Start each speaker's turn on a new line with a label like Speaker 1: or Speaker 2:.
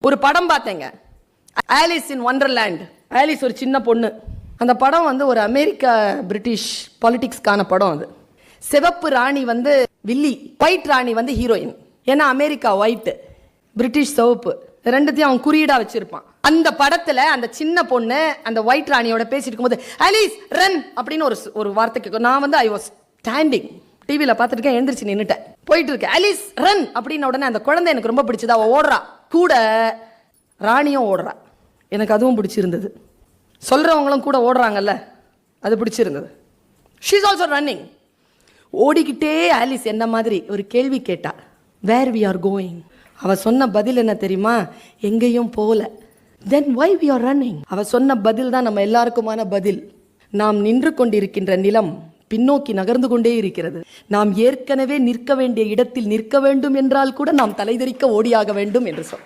Speaker 1: ஒரு படம் பார்த்தேங்க, ஆலிஸ் இன் வண்டர்லேண்ட். ஆலிஸ் ஒரு சின்ன பொண்ணு. அந்த படம் வந்து ஒரு அமெரிக்கா பிரிட்டிஷ் பாலிடிக்ஸ்க்கான படம். அது சிவப்பு ராணி வந்து வில்லி, ஒயிட் ராணி வந்து ஹீரோயின். ஏன்னா அமெரிக்கா ஒயிட், பிரிட்டிஷ் சிவப்பு, ரெண்டுத்தையும் அவன் குறியீடா வச்சிருப்பான். அந்த படத்துல அந்த சின்ன பொண்ணு அந்த ஒயிட் ராணியோட பேசிட்டு இருக்கும்போது ஆலிஸ் ரன் அப்படின்னு ஒரு வார்த்தை கேட்கும். நான் வந்து ஐ வாஸ் ஸ்டாண்டிங், டிவியில் பார்த்துருக்கேன், எழுந்திரிச்சு நின்றுட்டேன், போயிட்டு இருக்கேன். ஆலிஸ் ரன் அப்படின்ன உடனே அந்த குழந்தை எனக்கு ரொம்ப பிடிச்சது. அவள் ஓடுறா, கூட ராணியும் ஓடுறா. எனக்கு அதுவும் பிடிச்சிருந்தது. சொல்கிறவங்களும் கூட ஓடுறாங்கல்ல, அது பிடிச்சிருந்தது. She is also running. ஓடிக்கிட்டே ஆலிஸ் என்ன மாதிரி ஒரு கேள்வி கேட்டா, வேர் வி ஆர் கோயிங். அவள் சொன்ன பதில் என்ன தெரியுமா? எங்கேயும் போகல. தென் வை வி ஆர் ரன்னிங். அவள் சொன்ன பதில் தான் நம்ம எல்லாருக்குமான பதில். நாம் நின்று கொண்டிருக்கின்ற நிலம் பின்னோக்கி நகர்ந்து கொண்டே இருக்கிறது. நாம் ஏற்கனவே நிற்க வேண்டிய இடத்தில் நிற்க வேண்டும் என்றால் கூட நாம் தலைதெறிக்க ஓடியாக வேண்டும் என்று சொல்.